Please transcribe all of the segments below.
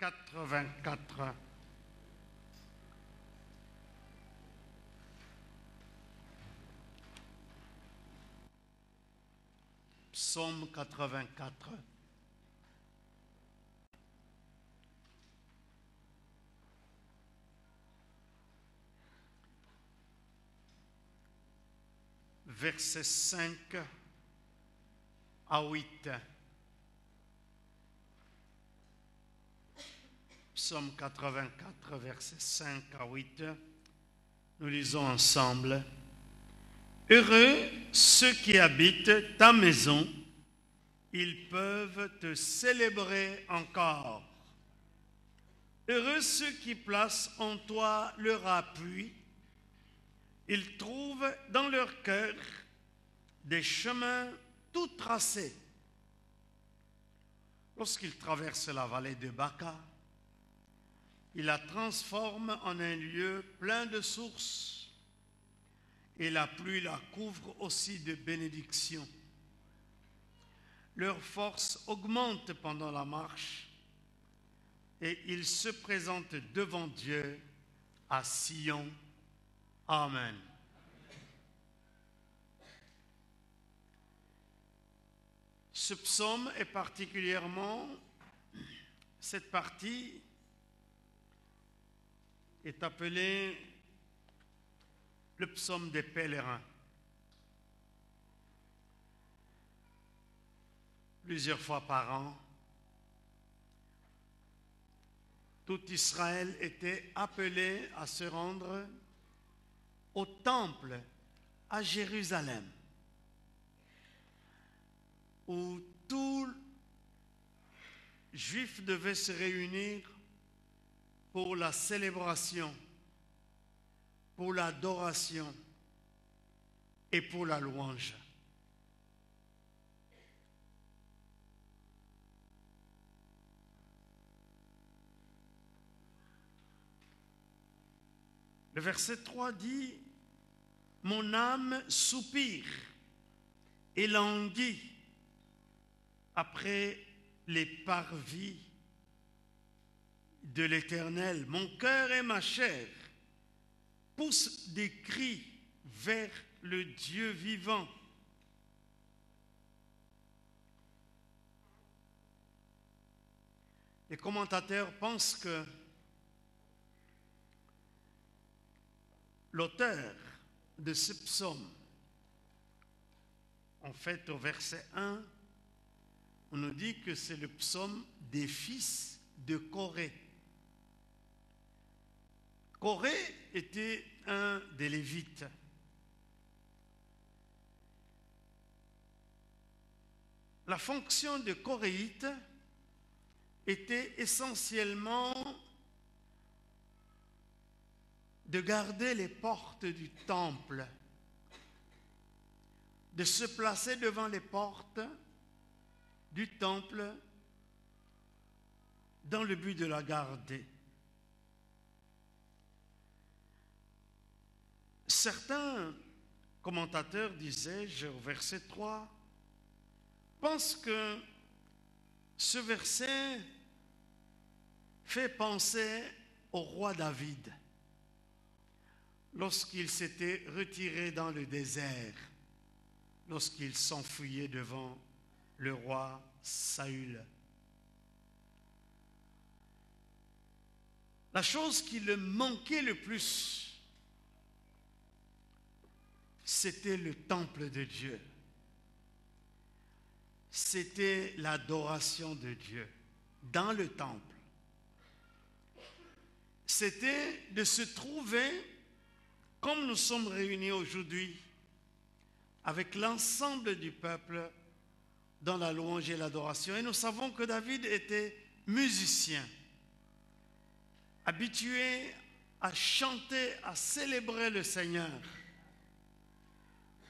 84. Psaume 84. Versets 5 à 8. Psaume 84, versets 5 à 8. Nous lisons ensemble. Heureux ceux qui habitent ta maison, ils peuvent te célébrer encore. Heureux ceux qui placent en toi leur appui, ils trouvent dans leur cœur des chemins tout tracés. Lorsqu'ils traversent la vallée de Baca, ils la transforment en un lieu plein de sources, et la pluie la couvre aussi de bénédictions. Leur force augmente pendant la marche, et ils se présentent devant Dieu à Sion. Amen. Ce psaume est particulièrement, cette partie est appelée le psaume des pèlerins. Plusieurs fois par an, tout Israël était appelé à se rendre au temple à Jérusalem, où tout Juif devait se réunir pour la célébration, pour l'adoration et pour la louange. Le verset 3 dit « Mon âme soupire et languit après les parvis de l'Éternel. Mon cœur et ma chair poussent des cris vers le Dieu vivant. » Les commentateurs pensent que l'auteur de ce psaume, en fait, au verset 1, on nous dit que c'est le psaume des fils de Corée. Corée était un des Lévites. La fonction de coréite était essentiellement de garder les portes du temple, de se placer devant les portes du temple dans le but de la garder. Certains commentateurs disaient, au verset 3, pensent que ce verset fait penser au roi David lorsqu'il s'était retiré dans le désert, lorsqu'il s'enfuyait devant le roi Saül. La chose qui le manquait le plus, c'était le temple de Dieu. C'était l'adoration de Dieu dans le temple. C'était de se trouver, comme nous sommes réunis aujourd'hui, avec l'ensemble du peuple dans la louange et l'adoration. Et nous savons que David était musicien, habitué à chanter, à célébrer le Seigneur,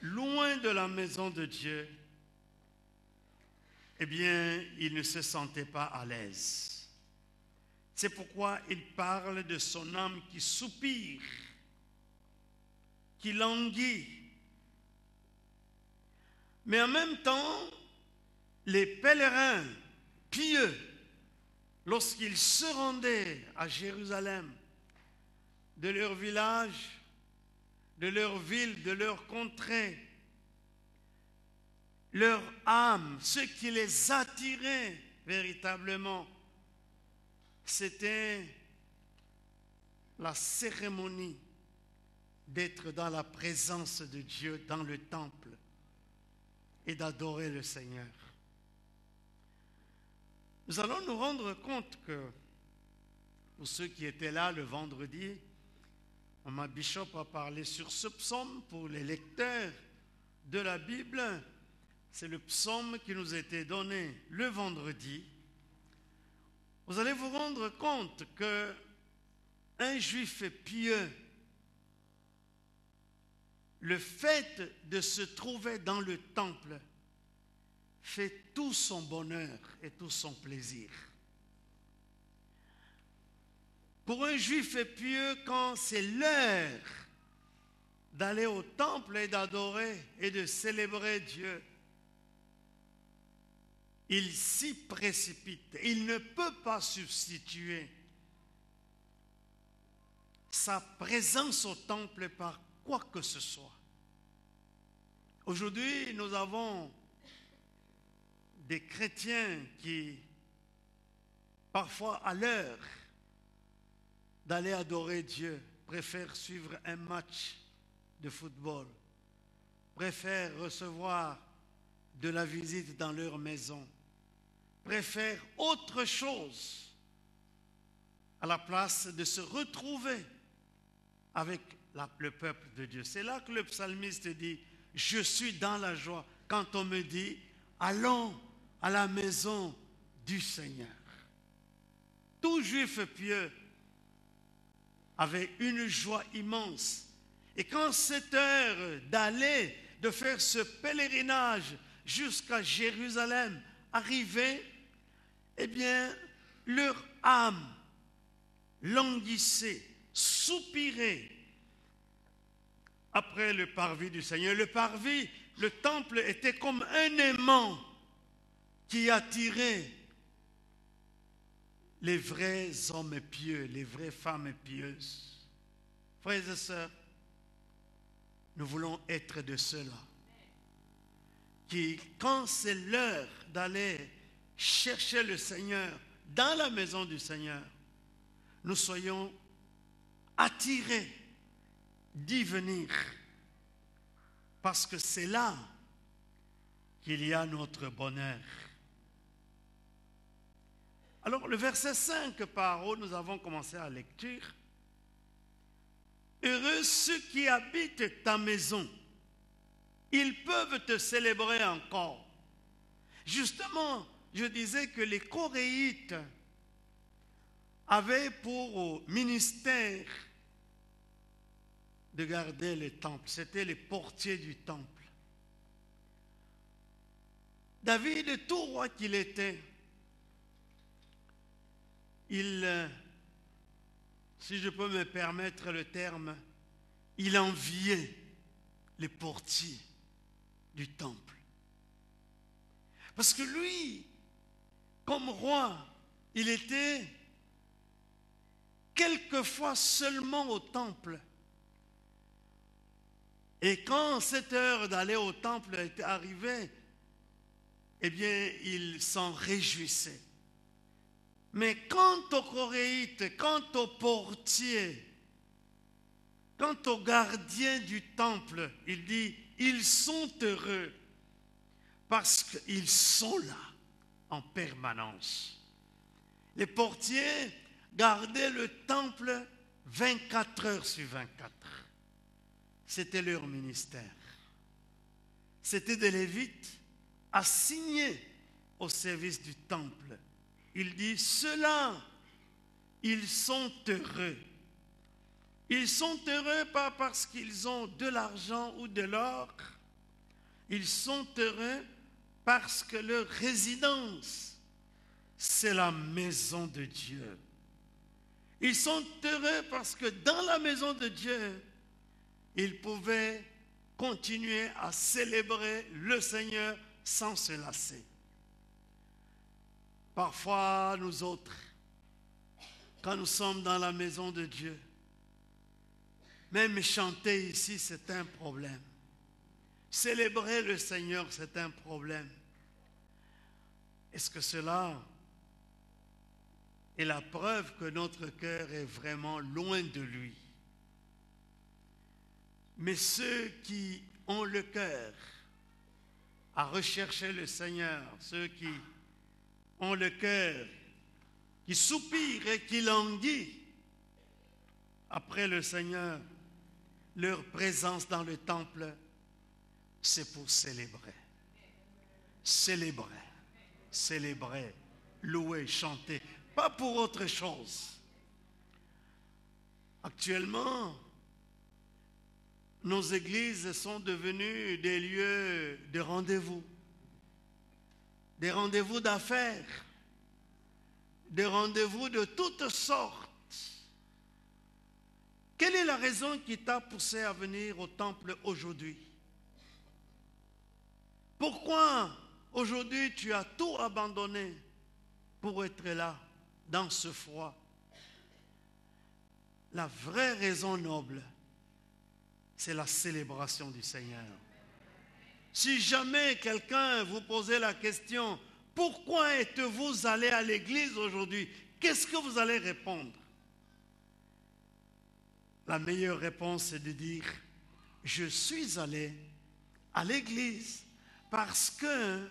loin de la maison de Dieu. Eh bien, il ne se sentait pas à l'aise. C'est pourquoi il parle de son âme qui soupire, qui languit. Mais en même temps, les pèlerins pieux lorsqu'ils se rendaient à Jérusalem, de leur village, de leur ville, de leur contrée, leur âme, ce qui les attirait véritablement, c'était la cérémonie d'être dans la présence de Dieu, dans le temple, et d'adorer le Seigneur. Nous allons nous rendre compte que, pour ceux qui étaient là le vendredi, Maman Bishop a parlé sur ce psaume pour les lecteurs de la Bible. C'est le psaume qui nous était donné le vendredi. Vous allez vous rendre compte qu'un juif pieux, le fait de se trouver dans le temple fait tout son bonheur et tout son plaisir. Pour un juif pieux, quand c'est l'heure d'aller au temple et d'adorer et de célébrer Dieu, il s'y précipite. Il ne peut pas substituer sa présence au temple par quoi que ce soit. Aujourd'hui, nous avons des chrétiens qui, parfois à l'heure d'aller adorer Dieu, préfèrent suivre un match de football, préfèrent recevoir de la visite dans leur maison, préfèrent autre chose à la place de se retrouver avec le peuple de Dieu. C'est là que le psalmiste dit, je suis dans la joie quand on me dit, allons à la maison du Seigneur. Tout juif pieux avait une joie immense. Et quand cette heure d'aller, de faire ce pèlerinage jusqu'à Jérusalem arrivait, eh bien, leur âme languissait, soupirait après le parvis du Seigneur. Le parvis, le temple était comme un aimant qui attirait les vrais hommes pieux, les vraies femmes pieuses. Frères et sœurs, nous voulons être de ceux-là qui, quand c'est l'heure d'aller chercher le Seigneur dans la maison du Seigneur, nous soyons attirés d'y venir, parce que c'est là qu'il y a notre bonheur. Alors le verset 5 par où nous avons commencé la lecture, heureux ceux qui habitent ta maison, ils peuvent te célébrer encore. Justement, je disais que les Coréites avaient pour ministère de garder le temple. C'était les portiers du temple. David, tout roi qu'il était, il, si je peux me permettre le terme, il enviait les portiers du temple. Parce que lui, comme roi, il était quelquefois seulement au temple. Et quand cette heure d'aller au temple était arrivée, eh bien, il s'en réjouissait. Mais quant aux Coréites, quant aux portiers, quant aux gardiens du temple, il dit, ils sont heureux parce qu'ils sont là en permanence. Les portiers gardaient le temple 24 heures sur 24. C'était leur ministère. C'était des Lévites assignés au service du temple. Il dit, ceux-là, ils sont heureux. Ils sont heureux pas parce qu'ils ont de l'argent ou de l'or. Ils sont heureux parce que leur résidence, c'est la maison de Dieu. Ils sont heureux parce que dans la maison de Dieu, ils pouvaient continuer à célébrer le Seigneur sans se lasser. Parfois, nous autres, quand nous sommes dans la maison de Dieu. Même chanter ici, c'est un problème. Célébrer le Seigneur, c'est un problème. Est-ce que cela est la preuve que notre cœur est vraiment loin de lui? Mais ceux qui ont le cœur à rechercher le Seigneur, ceux qui ont le cœur qui soupirent et qui languissent après le Seigneur, leur présence dans le temple, c'est pour célébrer. Célébrer, célébrer, louer, chanter, pas pour autre chose. Actuellement, nos églises sont devenues des lieux de rendez-vous, des rendez-vous d'affaires, des rendez-vous de toutes sortes. Quelle est la raison qui t'a poussé à venir au temple aujourd'hui? Pourquoi aujourd'hui tu as tout abandonné pour être là, dans ce froid? La vraie raison noble, c'est la célébration du Seigneur. Si jamais quelqu'un vous posait la question, pourquoi êtes-vous allé à l'église aujourd'hui? Qu'est-ce que vous allez répondre? La meilleure réponse est de dire, je suis allé à l'église parce que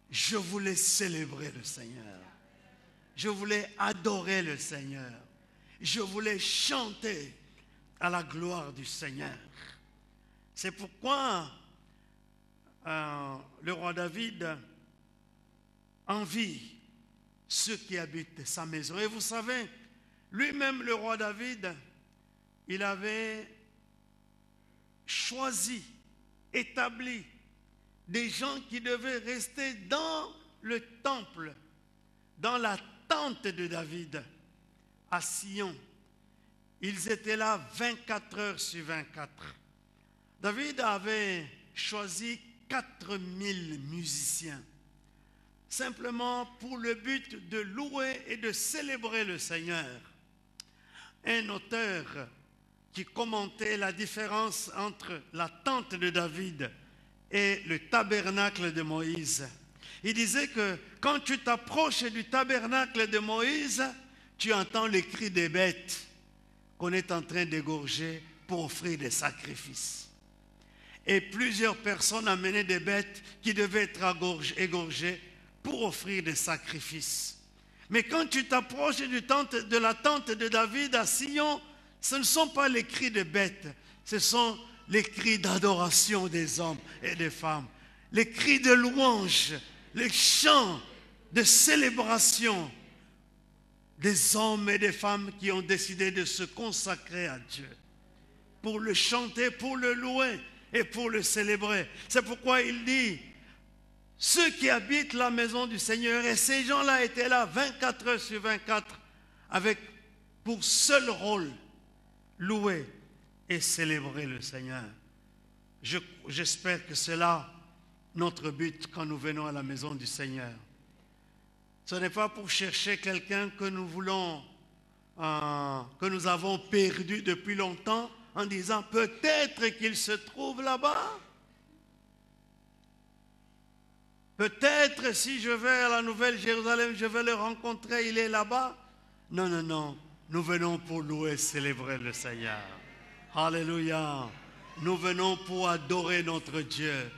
je voulais célébrer le Seigneur. Je voulais adorer le Seigneur. Je voulais chanter à la gloire du Seigneur. C'est pourquoi le roi David envie ceux qui habitent sa maison. Et vous savez, lui-même, le roi David, il avait choisi, établi des gens qui devaient rester dans le temple, dans la tente de David, à Sion. Ils étaient là 24 heures sur 24. David avait choisi 4000 musiciens, simplement pour le but de louer et de célébrer le Seigneur. Un auteur qui commentait la différence entre la tente de David et le tabernacle de Moïse. Il disait que quand tu t'approches du tabernacle de Moïse, tu entends les cris des bêtes qu'on est en train d'égorger pour offrir des sacrifices. Et plusieurs personnes amenaient des bêtes qui devaient être égorgées pour offrir des sacrifices. Mais quand tu t'approches de la tente de David à Sion, ce ne sont pas les cris de bêtes, ce sont les cris d'adoration des hommes et des femmes, les cris de louange, les chants de célébration des hommes et des femmes qui ont décidé de se consacrer à Dieu, pour le chanter, pour le louer et pour le célébrer. C'est pourquoi il dit, ceux qui habitent la maison du Seigneur, et ces gens-là étaient là 24 heures sur 24, avec pour seul rôle, louer et célébrer le Seigneur. J'espère que c'est là notre but quand nous venons à la maison du Seigneur. Ce n'est pas pour chercher quelqu'un que nous voulons, que nous avons perdu depuis longtemps, en disant peut-être qu'il se trouve là-bas. Peut-être si je vais à la Nouvelle-Jérusalem, je vais le rencontrer, il est là-bas. Non, non, non. Nous venons pour louer et célébrer le Seigneur. Alléluia. Nous venons pour adorer notre Dieu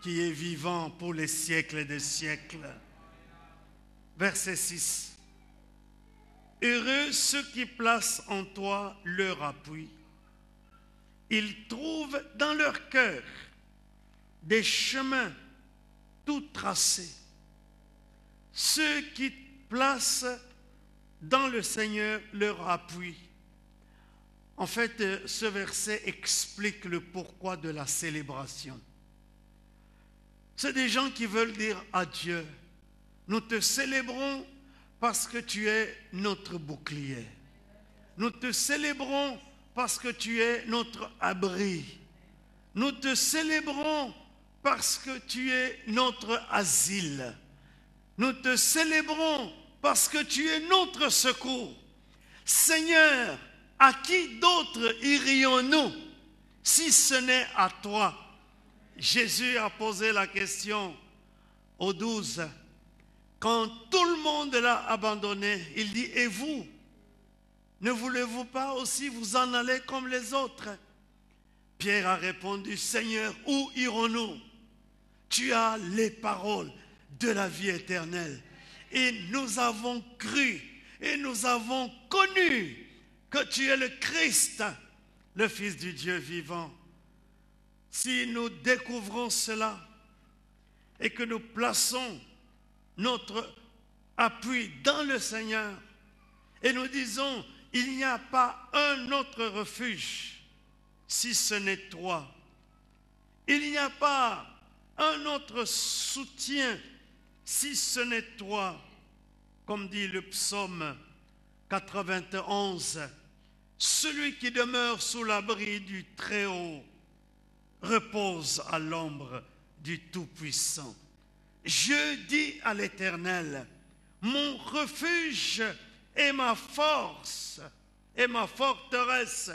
qui est vivant pour les siècles des siècles. Verset 6. Heureux ceux qui placent en toi leur appui. Ils trouvent dans leur cœur des chemins tout tracés. Ceux qui placent dans le Seigneur leur appui. En fait, ce verset explique le pourquoi de la célébration. C'est des gens qui veulent dire à Dieu, nous te célébrons parce que tu es notre bouclier. Nous te célébrons parce que tu es notre abri. Nous te célébrons parce que tu es notre asile. Nous te célébrons parce que tu es notre secours. Seigneur, à qui d'autre irions-nous si ce n'est à toi? Jésus a posé la question aux 12. Quand tout le monde l'a abandonné, il dit, et vous, ne voulez-vous pas aussi vous en aller comme les autres? Pierre a répondu, Seigneur, où irons-nous? Tu as les paroles de la vie éternelle. Et nous avons cru et nous avons connu que tu es le Christ, le Fils du Dieu vivant. Si nous découvrons cela et que nous plaçons notre appui dans le Seigneur et nous disons, il n'y a pas un autre refuge si ce n'est toi. Il n'y a pas un autre soutien si ce n'est toi. Comme dit le psaume 91, celui qui demeure sous l'abri du Très-Haut repose à l'ombre du Tout-Puissant. Je dis à l'Éternel, mon refuge et ma force et ma forteresse,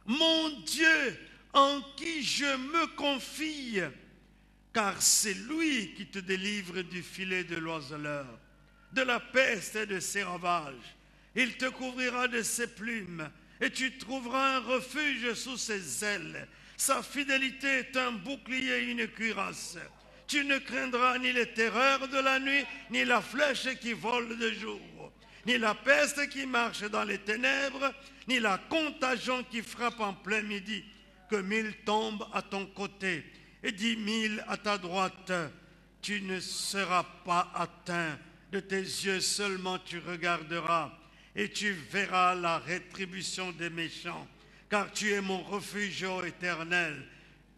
mon Dieu en qui je me confie, car c'est lui qui te délivre du filet de l'oiseleur, de la peste et de ses ravages. Il te couvrira de ses plumes et tu trouveras un refuge sous ses ailes. Sa fidélité est un bouclier et une cuirasse. Tu ne craindras ni les terreurs de la nuit, ni la flèche qui vole de jour, ni la peste qui marche dans les ténèbres, ni la contagion qui frappe en plein midi. Que 1000 tombent à ton côté et 10 000 à ta droite, tu ne seras pas atteint. De tes yeux seulement tu regarderas et tu verras la rétribution des méchants. Car tu es mon refuge, ô Éternel.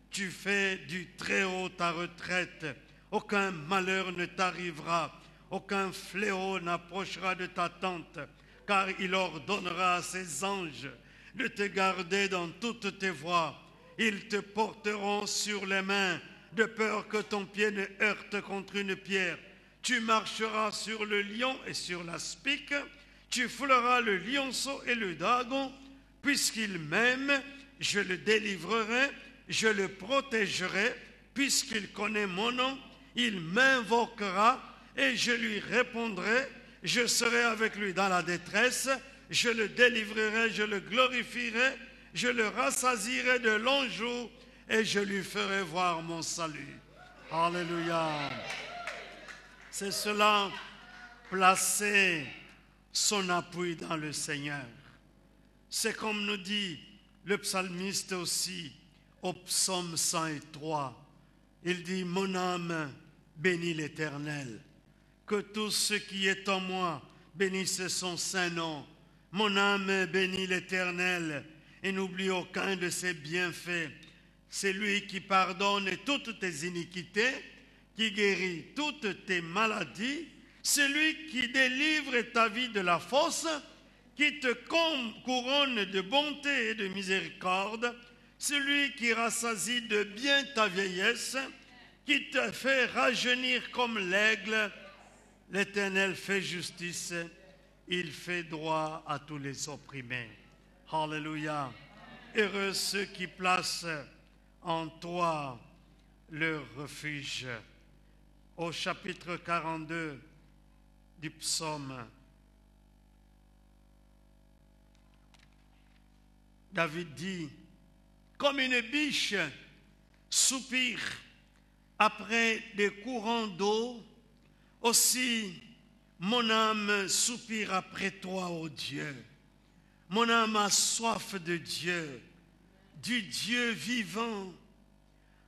Tu fais du Très-Haut ta retraite. Aucun malheur ne t'arrivera, aucun fléau n'approchera de ta tente, car il ordonnera à ses anges de te garder dans toutes tes voies. Ils te porteront sur les mains, de peur que ton pied ne heurte contre une pierre. Tu marcheras sur le lion et sur l'aspic, tu fouleras le lionceau et le dragon. Puisqu'il m'aime, je le délivrerai, je le protégerai. Puisqu'il connaît mon nom, il m'invoquera et je lui répondrai. Je serai avec lui dans la détresse, je le délivrerai, je le glorifierai, je le rassasierai de longs jours et je lui ferai voir mon salut. Alléluia. C'est cela, placer son appui dans le Seigneur. C'est comme nous dit le psalmiste aussi au psaume 103. Il dit, mon âme bénit l'Éternel. Que tout ce qui est en moi bénisse son saint nom. Mon âme bénit l'Éternel et n'oublie aucun de ses bienfaits. C'est lui qui pardonne toutes tes iniquités, qui guérit toutes tes maladies. C'est lui qui délivre ta vie de la fosse, qui te couronne de bonté et de miséricorde. Celui qui rassasie de bien ta vieillesse, qui te fait rajeunir comme l'aigle. L'Éternel fait justice, il fait droit à tous les opprimés. Alléluia. Heureux ceux qui placent en toi leur refuge. Au chapitre 42 du psaume, David dit, comme une biche soupire après des courants d'eau, aussi mon âme soupire après toi, ô Dieu. Mon âme a soif de Dieu, du Dieu vivant.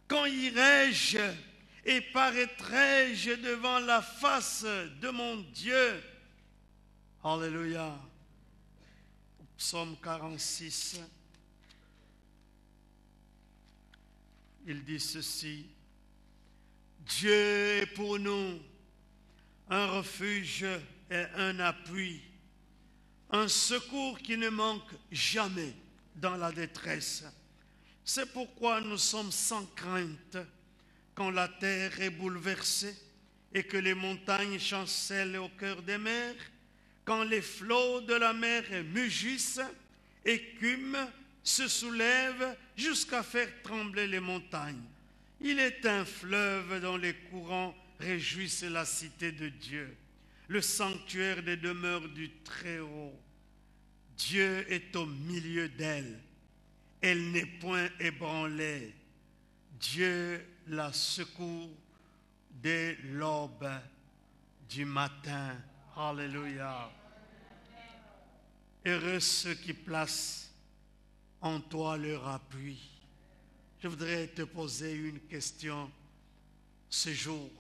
Quand irai-je et paraîtrai-je devant la face de mon Dieu? Alléluia. Psaume 46, il dit ceci, Dieu est pour nous un refuge et un appui, un secours qui ne manque jamais dans la détresse. C'est pourquoi nous sommes sans crainte quand la terre est bouleversée et que les montagnes chancellent au cœur des mers, quand les flots de la mer mugissent, écument, se soulèvent jusqu'à faire trembler les montagnes. Il est un fleuve dont les courants réjouissent la cité de Dieu, le sanctuaire des demeures du Très-Haut. Dieu est au milieu d'elle. Elle n'est point ébranlée. Dieu la secourt dès l'aube du matin. Alléluia. Heureux ceux qui placent en toi leur appui. Je voudrais te poser une question ce jour.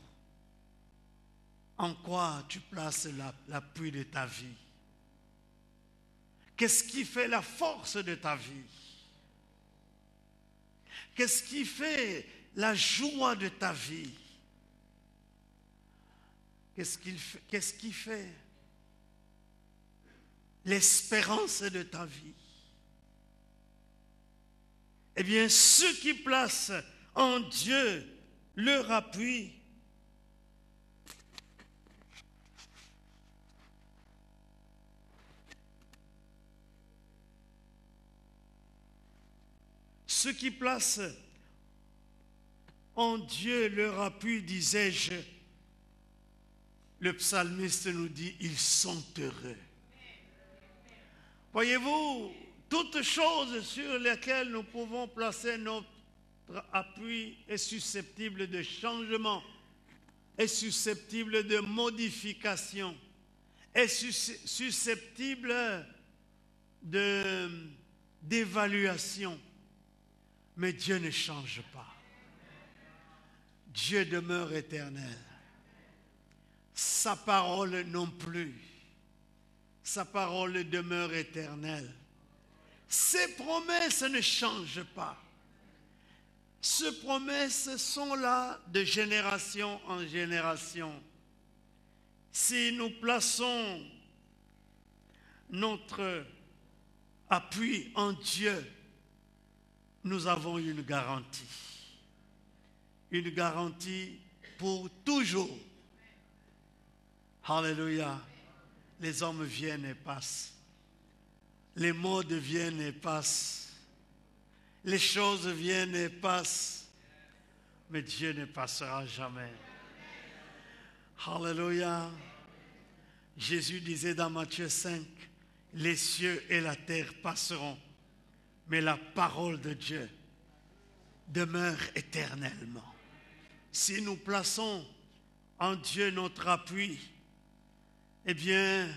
En quoi tu places l'appui de ta vie? Qu'est-ce qui fait la force de ta vie? Qu'est-ce qui fait la joie de ta vie? Qu'est-ce qui fait l'espérance de ta vie? Eh bien, ceux qui placent en Dieu leur appui, ceux qui placent en Dieu leur appui, disais-je, le psalmiste nous dit, ils sont heureux. Voyez-vous, toute chose sur lesquelles nous pouvons placer notre appui est susceptible de changement, est susceptible de modification, est susceptible d'évaluation. Mais Dieu ne change pas. Dieu demeure éternel. Sa parole non plus. Sa parole demeure éternelle. Ses promesses ne changent pas. Ces promesses sont là de génération en génération. Si nous plaçons notre appui en Dieu, nous avons une garantie. Une garantie pour toujours. Alléluia. Les hommes viennent et passent. Les modes viennent et passent. Les choses viennent et passent. Mais Dieu ne passera jamais. Alléluia. Jésus disait dans Matthieu 5, les cieux et la terre passeront, mais la parole de Dieu demeure éternellement. Si nous plaçons en Dieu notre appui, eh bien,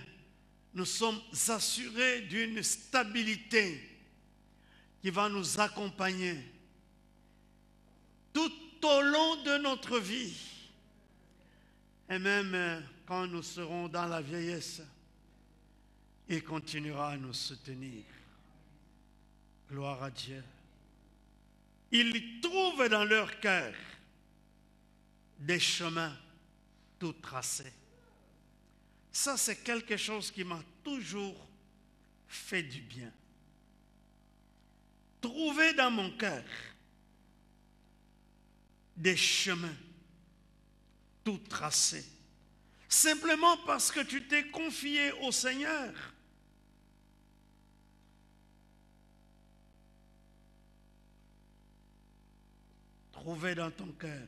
nous sommes assurés d'une stabilité qui va nous accompagner tout au long de notre vie. Et même quand nous serons dans la vieillesse, il continuera à nous soutenir. Gloire à Dieu. Ils trouvent dans leur cœur des chemins tout tracés. Ça, c'est quelque chose qui m'a toujours fait du bien. Trouver dans mon cœur des chemins tout tracés. Simplement parce que tu t'es confié au Seigneur. Trouver dans ton cœur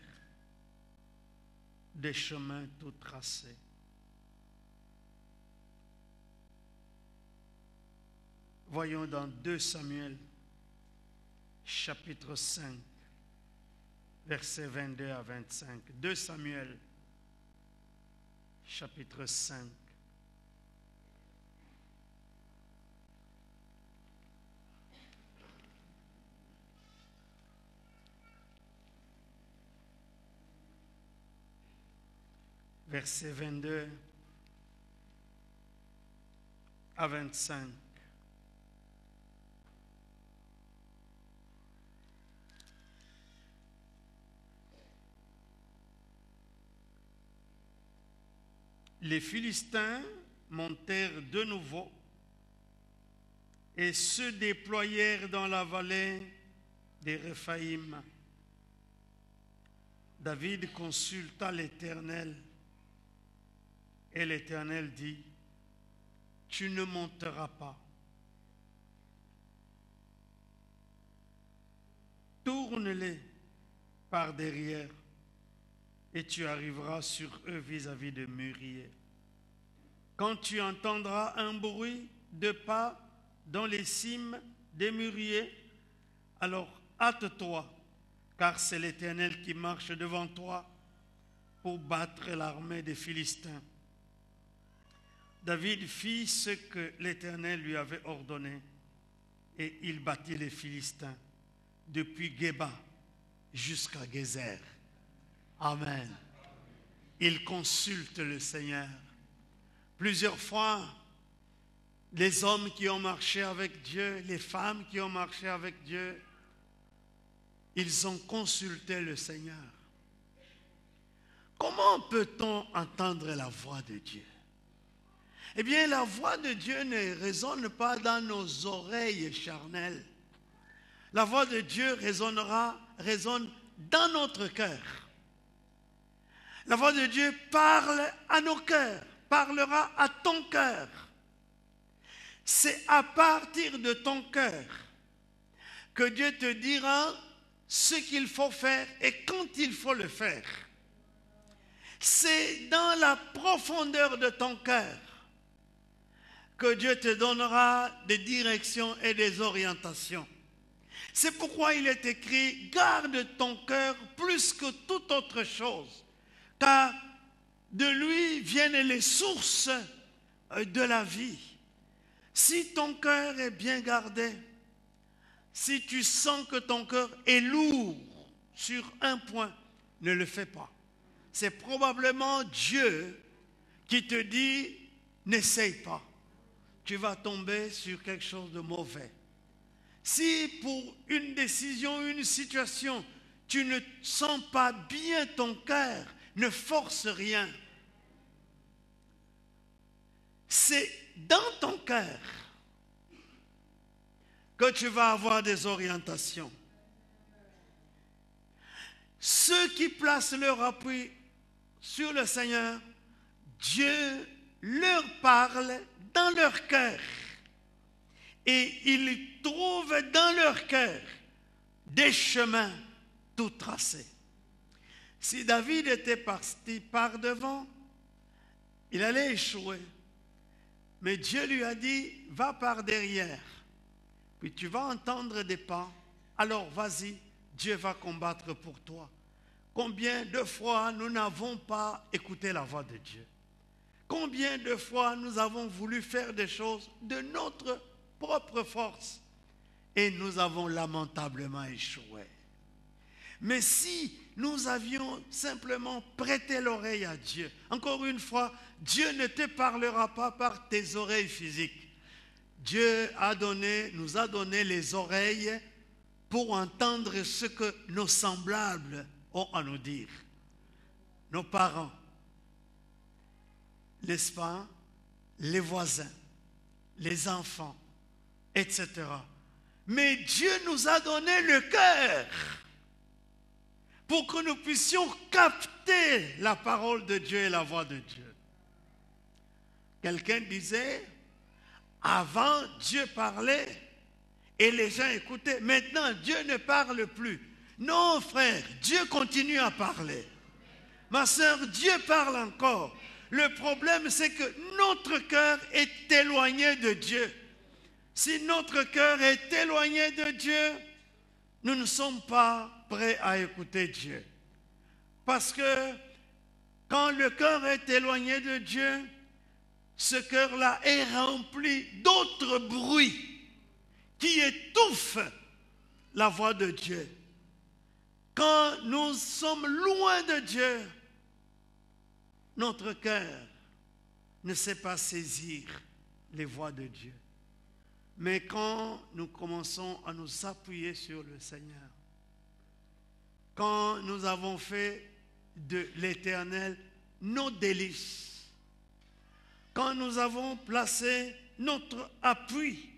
des chemins tout tracés. Voyons dans 2 Samuel, chapitre 5, versets 22 à 25. 2 Samuel, chapitre 5. Versets 22 à 25. Les Philistins montèrent de nouveau et se déployèrent dans la vallée des Réphaïm. David consulta l'Éternel et l'Éternel dit, tu ne monteras pas. Tourne-les par derrière et tu arriveras sur eux vis-à-vis de mûriers. Quand tu entendras un bruit de pas dans les cimes des mûriers, alors hâte-toi, car c'est l'Éternel qui marche devant toi pour battre l'armée des Philistins. David fit ce que l'Éternel lui avait ordonné et il battit les Philistins depuis Géba jusqu'à Gézer. Amen. Il consulte le Seigneur. Plusieurs fois, les hommes qui ont marché avec Dieu, les femmes qui ont marché avec Dieu, ils ont consulté le Seigneur. Comment peut-on entendre la voix de Dieu? Eh bien, la voix de Dieu ne résonne pas dans nos oreilles charnelles. La voix de Dieu résonne dans notre cœur. La voix de Dieu parle à nos cœurs, parlera à ton cœur. C'est à partir de ton cœur que Dieu te dira ce qu'il faut faire et quand il faut le faire. C'est dans la profondeur de ton cœur que Dieu te donnera des directions et des orientations. C'est pourquoi il est écrit, garde ton cœur plus que toute autre chose, car de lui viennent les sources de la vie. Si ton cœur est bien gardé, si tu sens que ton cœur est lourd sur un point, ne le fais pas. C'est probablement Dieu qui te dit, n'essaye pas. Tu vas tomber sur quelque chose de mauvais. Si pour une décision, une situation, tu ne sens pas bien ton cœur, ne force rien. C'est dans ton cœur que tu vas avoir des orientations. Ceux qui placent leur appui sur le Seigneur, Dieu leur parle dans leur cœur. Et ils trouvent dans leur cœur des chemins tout tracés. Si David était parti par devant, il allait échouer. Mais Dieu lui a dit, va par derrière. Puis tu vas entendre des pas. Alors vas-y, Dieu va combattre pour toi. Combien de fois nous n'avons pas écouté la voix de Dieu? Combien de fois nous avons voulu faire des choses de notre propre force et nous avons lamentablement échoué. Mais si nous avions simplement prêté l'oreille à Dieu, encore une fois, Dieu ne te parlera pas par tes oreilles physiques. Dieu nous a donné les oreilles pour entendre ce que nos semblables ont à nous dire. Nos parents, n'est-ce pas? Les voisins, les enfants, etc. Mais Dieu nous a donné le cœur pour que nous puissions capter la parole de Dieu et la voix de Dieu. Quelqu'un disait, avant Dieu parlait et les gens écoutaient. Maintenant, Dieu ne parle plus. Non, frère, Dieu continue à parler. Ma sœur, Dieu parle encore. Le problème, c'est que notre cœur est éloigné de Dieu. Si notre cœur est éloigné de Dieu, nous ne sommes pas prêts à écouter Dieu. Parce que quand le cœur est éloigné de Dieu, ce cœur-là est rempli d'autres bruits qui étouffent la voix de Dieu. Quand nous sommes loin de Dieu, notre cœur ne sait pas saisir les voix de Dieu. Mais quand nous commençons à nous appuyer sur le Seigneur, quand nous avons fait de l'Éternel nos délices, quand nous avons placé notre appui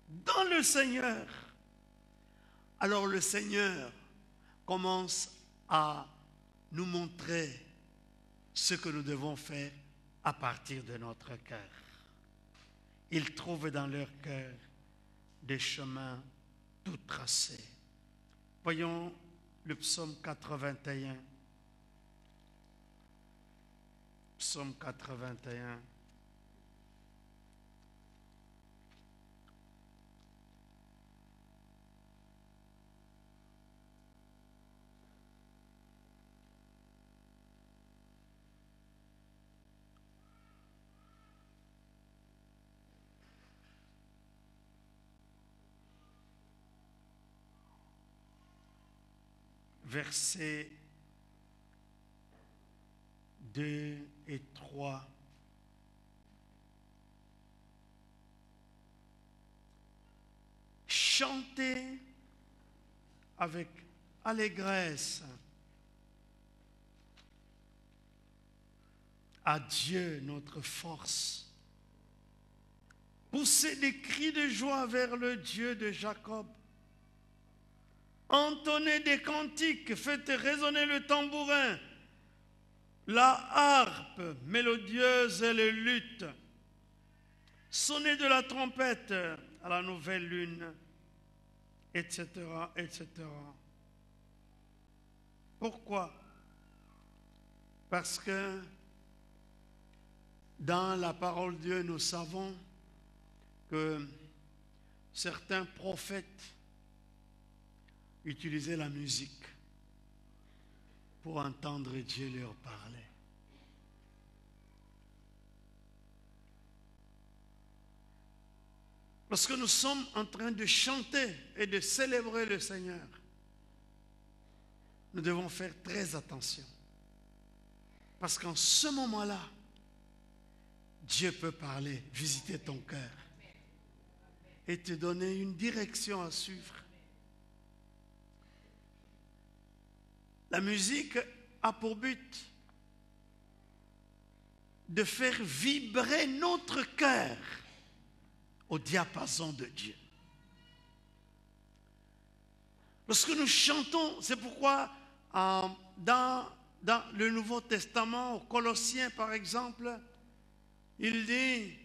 dans le Seigneur, alors le Seigneur commence à nous montrer ce que nous devons faire à partir de notre cœur. ils trouvent dans leur cœur des chemins tout tracés. Voyons le psaume 81. Psaume 81. Versets 2 et 3. Chantez avec allégresse à Dieu notre force. Poussez des cris de joie vers le Dieu de Jacob. Entonnez des cantiques, faites résonner le tambourin, la harpe mélodieuse et les luttes. Sonnez de la trompette à la nouvelle lune, etc., etc. Pourquoi? Parce que dans la parole de Dieu, nous savons que certains prophètes utilisaient la musique pour entendre Dieu leur parler. Lorsque nous sommes en train de chanter et de célébrer le Seigneur, nous devons faire très attention. Parce qu'en ce moment-là, Dieu peut parler, visiter ton cœur et te donner une direction à suivre. La musique a pour but de faire vibrer notre cœur au diapason de Dieu. Lorsque nous chantons, c'est pourquoi dans le Nouveau Testament, aux Colossiens par exemple, il dit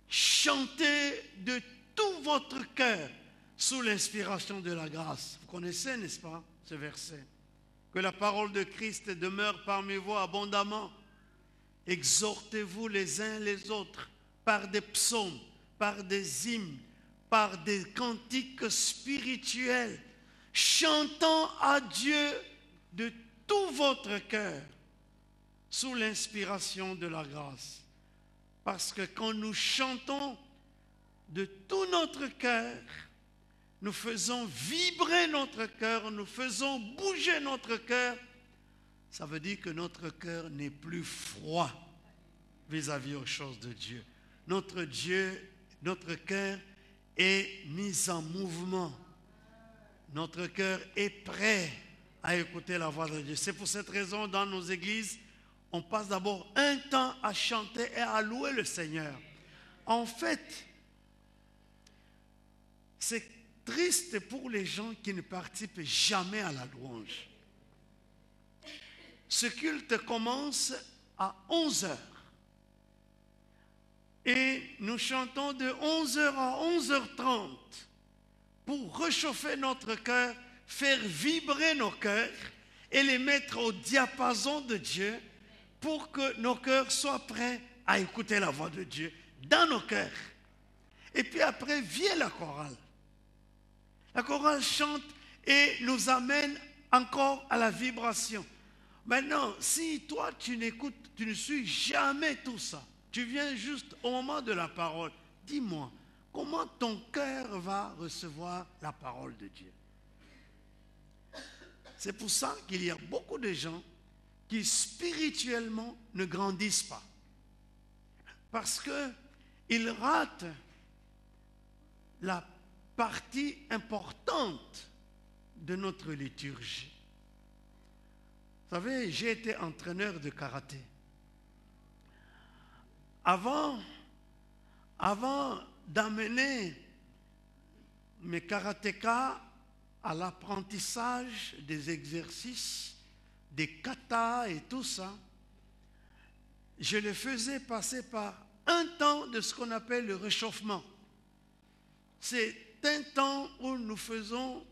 chantez de tout votre cœur sous l'inspiration de la grâce. Vous connaissez, n'est-ce pas, ce verset? Que la parole de Christ demeure parmi vous abondamment. Exhortez-vous les uns les autres par des psaumes, par des hymnes, par des cantiques spirituels, chantant à Dieu de tout votre cœur, sous l'inspiration de la grâce. Parce que quand nous chantons de tout notre cœur, nous faisons vibrer notre cœur, nous faisons bouger notre cœur. Ça veut dire que notre cœur n'est plus froid vis-à-vis aux choses de Dieu. Notre cœur est mis en mouvement. Notre cœur est prêt à écouter la voix de Dieu. C'est pour cette raison, dans nos églises, on passe d'abord un temps à chanter et à louer le Seigneur. En fait, c'est triste pour les gens qui ne participent jamais à la louange. Ce culte commence à 11h. Et nous chantons de 11h à 11h30 pour réchauffer notre cœur, faire vibrer nos cœurs et les mettre au diapason de Dieu pour que nos cœurs soient prêts à écouter la voix de Dieu dans nos cœurs. Et puis après vient la chorale. La chorale chante et nous amène encore à la vibration. Maintenant, si toi tu n'écoutes, tu ne suis jamais tout ça, tu viens juste au moment de la parole, dis-moi, comment ton cœur va recevoir la parole de Dieu? C'est pour ça qu'il y a beaucoup de gens qui spirituellement ne grandissent pas. Parce qu'ils ratent la partie importante de notre liturgie. Vous savez, j'ai été entraîneur de karaté. Avant d'amener mes karatékas à l'apprentissage des exercices, des katas et tout ça, je les faisais passer par un temps de ce qu'on appelle le réchauffement. C'est un temps où nous faisons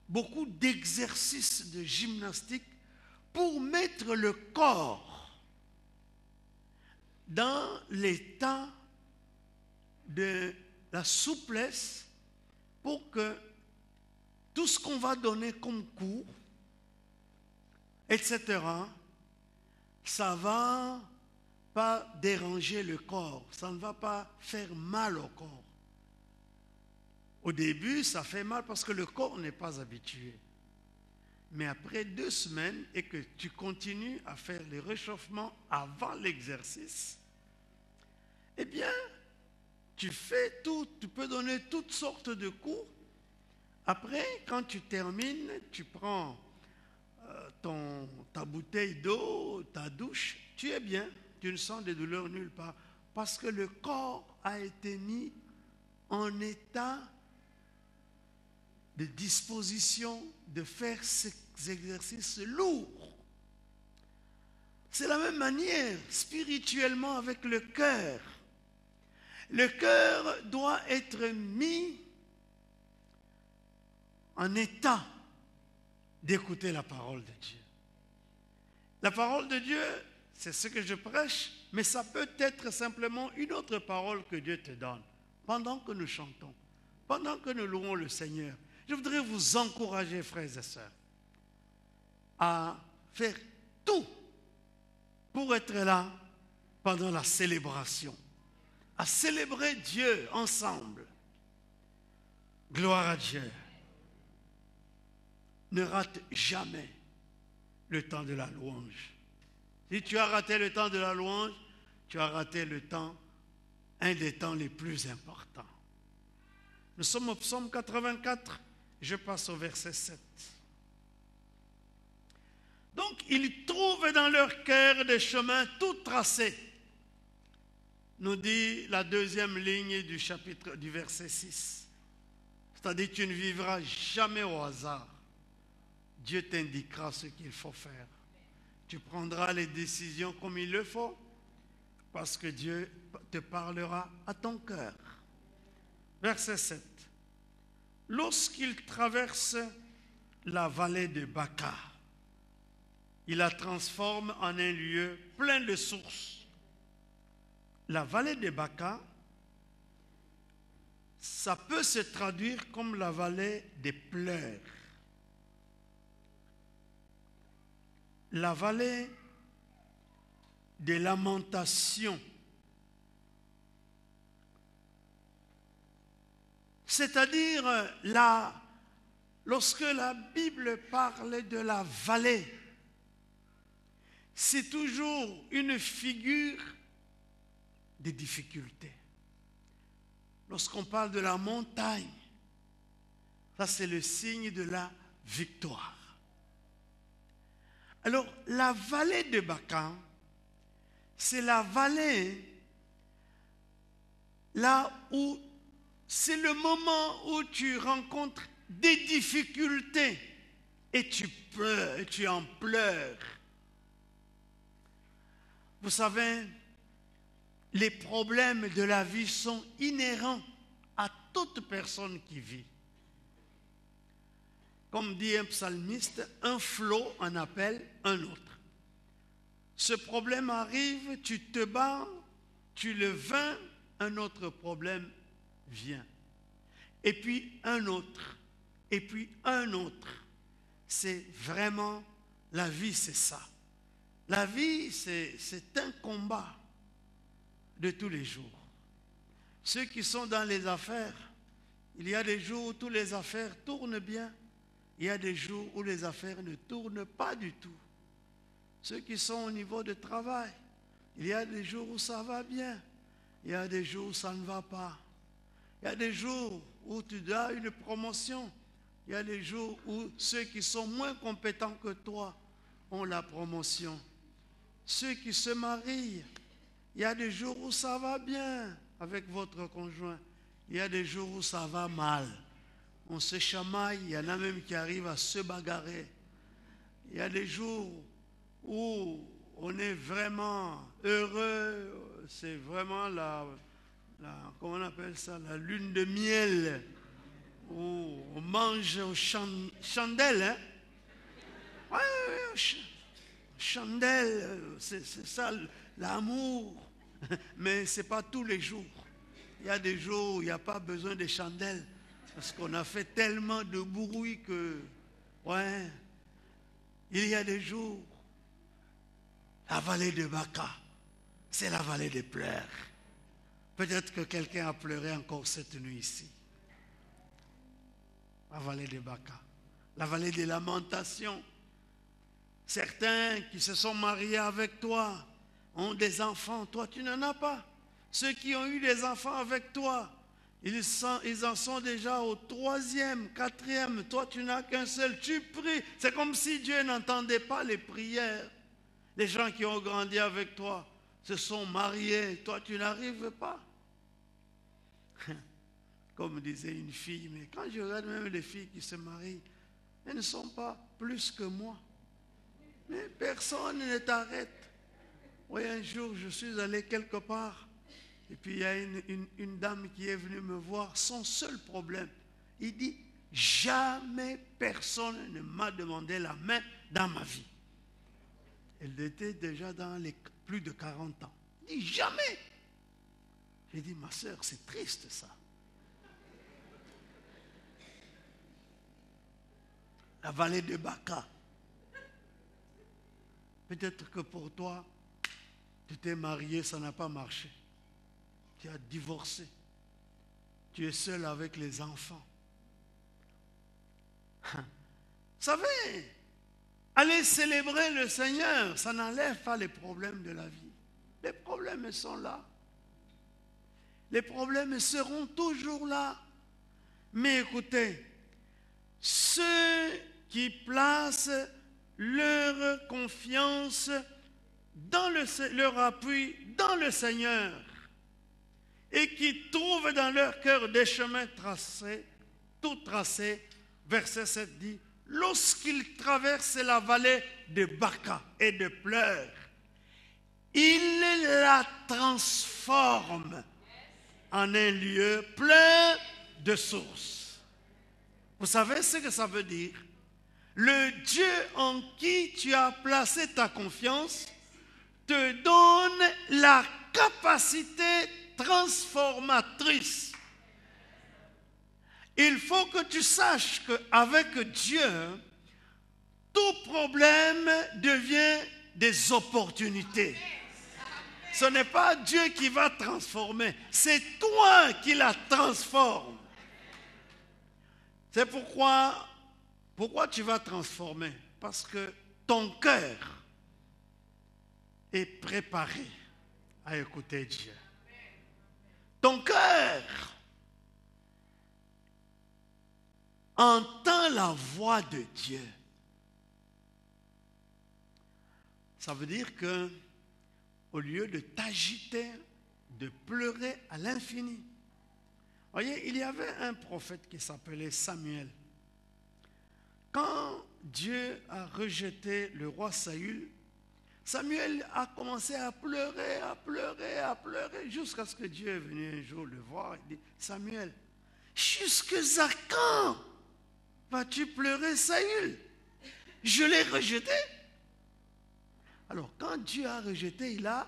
beaucoup d'exercices de gymnastique pour mettre le corps dans l'état de la souplesse pour que tout ce qu'on va donner comme cours, etc., ça ne va pas déranger le corps, ça ne va pas faire mal au corps. Au début, ça fait mal parce que le corps n'est pas habitué. Mais après 2 semaines et que tu continues à faire les réchauffements avant l'exercice, eh bien, tu fais tout, tu peux donner toutes sortes de coups. Après, quand tu termines, tu prends ta bouteille d'eau, ta douche, tu es bien, tu ne sens de douleur nulle part. Parce que le corps a été mis en état de disposition de faire ces exercices lourds. C'est la même manière spirituellement avec le cœur. Le cœur doit être mis en état d'écouter la parole de Dieu. La parole de Dieu, c'est ce que je prêche, mais ça peut être simplement une autre parole que Dieu te donne pendant que nous chantons, pendant que nous louons le Seigneur. Je voudrais vous encourager, frères et sœurs, à faire tout pour être là pendant la célébration, à célébrer Dieu ensemble. Gloire à Dieu. Ne rate jamais le temps de la louange. Si tu as raté le temps de la louange, tu as raté le temps, un des temps les plus importants. Nous sommes au psaume 84, je passe au verset 7. Donc, ils trouvent dans leur cœur des chemins tout tracés, nous dit la 2e ligne du chapitre du verset 6. C'est-à-dire, tu ne vivras jamais au hasard. Dieu t'indiquera ce qu'il faut faire. Tu prendras les décisions comme il le faut, parce que Dieu te parlera à ton cœur. Verset 7. Lorsqu'il traverse la vallée de Baca, il la transforme en un lieu plein de sources. La vallée de Baca, ça peut se traduire comme la vallée des pleurs. La vallée des lamentations. C'est-à-dire, lorsque la Bible parle de la vallée, c'est toujours une figure des difficultés. Lorsqu'on parle de la montagne, ça c'est le signe de la victoire. Alors, la vallée de Baca, c'est la vallée là où c'est le moment où tu rencontres des difficultés et tu pleures, et tu en pleures. Vous savez, les problèmes de la vie sont inhérents à toute personne qui vit. Comme dit un psalmiste, un flot en appelle un autre. Ce problème arrive, tu te bats, tu le vains, un autre problème vient. Et puis un autre, et puis un autre. C'est vraiment, la vie c'est ça. La vie c'est un combat de tous les jours. Ceux qui sont dans les affaires, il y a des jours où toutes les affaires tournent bien. Il y a des jours où les affaires ne tournent pas du tout. Ceux qui sont au niveau de travail, il y a des jours où ça va bien. Il y a des jours où ça ne va pas. Il y a des jours où tu as une promotion. Il y a des jours où ceux qui sont moins compétents que toi ont la promotion. Ceux qui se marient, il y a des jours où ça va bien avec votre conjoint. Il y a des jours où ça va mal. On se chamaille, il y en a même qui arrivent à se bagarrer. Il y a des jours où on est vraiment heureux, c'est vraiment comment on appelle ça, la lune de miel, où on mange aux chandelles, hein? Ouais, chandelle, c'est ça l'amour. Mais ce n'est pas tous les jours. Il y a des jours où il n'y a pas besoin de chandelles. Parce qu'on a fait tellement de bruit que, ouais, il y a des jours, la vallée de Baca, c'est la vallée des pleurs. Peut-être que quelqu'un a pleuré encore cette nuit ici. La vallée de Baca, la vallée des lamentations. Certains qui se sont mariés avec toi ont des enfants, toi tu n'en as pas. Ceux qui ont eu des enfants avec toi, ils en sont déjà au 3e, 4e, toi tu n'as qu'un seul, tu pries. C'est comme si Dieu n'entendait pas les prières. Les gens qui ont grandi avec toi se sont mariés, toi tu n'arrives pas. Comme disait une fille, mais quand je regarde même les filles qui se marient, elles ne sont pas plus que moi. Mais personne ne t'arrête. Oui, un jour, je suis allé quelque part, et puis il y a une dame qui est venue me voir, son seul problème, il dit, jamais personne ne m'a demandé la main dans ma vie. Elle était déjà dans les plus de 40 ans. Il dit, jamais. J'ai dit, ma soeur, c'est triste ça. La vallée de Baca. Peut-être que pour toi, tu t'es marié, ça n'a pas marché. Tu as divorcé. Tu es seul avec les enfants. Vous savez, aller célébrer le Seigneur, ça n'enlève pas les problèmes de la vie. Les problèmes sont là. Les problèmes seront toujours là. Mais écoutez, ceux qui placent leur confiance dans leur appui dans le Seigneur et qui trouvent dans leur cœur des chemins tracés, tout tracés, verset 7 dit, lorsqu'ils traversent la vallée de Baca et de pleurs, il la transforme en un lieu plein de sources. Vous savez ce que ça veut dire? Le Dieu en qui tu as placé ta confiance te donne la capacité transformatrice. Il faut que tu saches qu'avec Dieu, tout problème devient des opportunités. Ce n'est pas Dieu qui va transformer, c'est toi qui la transformes. C'est pourquoi tu vas transformer? Parce que ton cœur est préparé à écouter Dieu. Ton cœur entend la voix de Dieu. Ça veut dire que au lieu de t'agiter, de pleurer à l'infini. Voyez, il y avait un prophète qui s'appelait Samuel. Quand Dieu a rejeté le roi Saül, Samuel a commencé à pleurer, jusqu'à ce que Dieu est venu un jour le voir. Il dit, Samuel, jusqu'à quand vas-tu pleurer Saül? Je l'ai rejeté. Alors, quand Dieu a rejeté, il a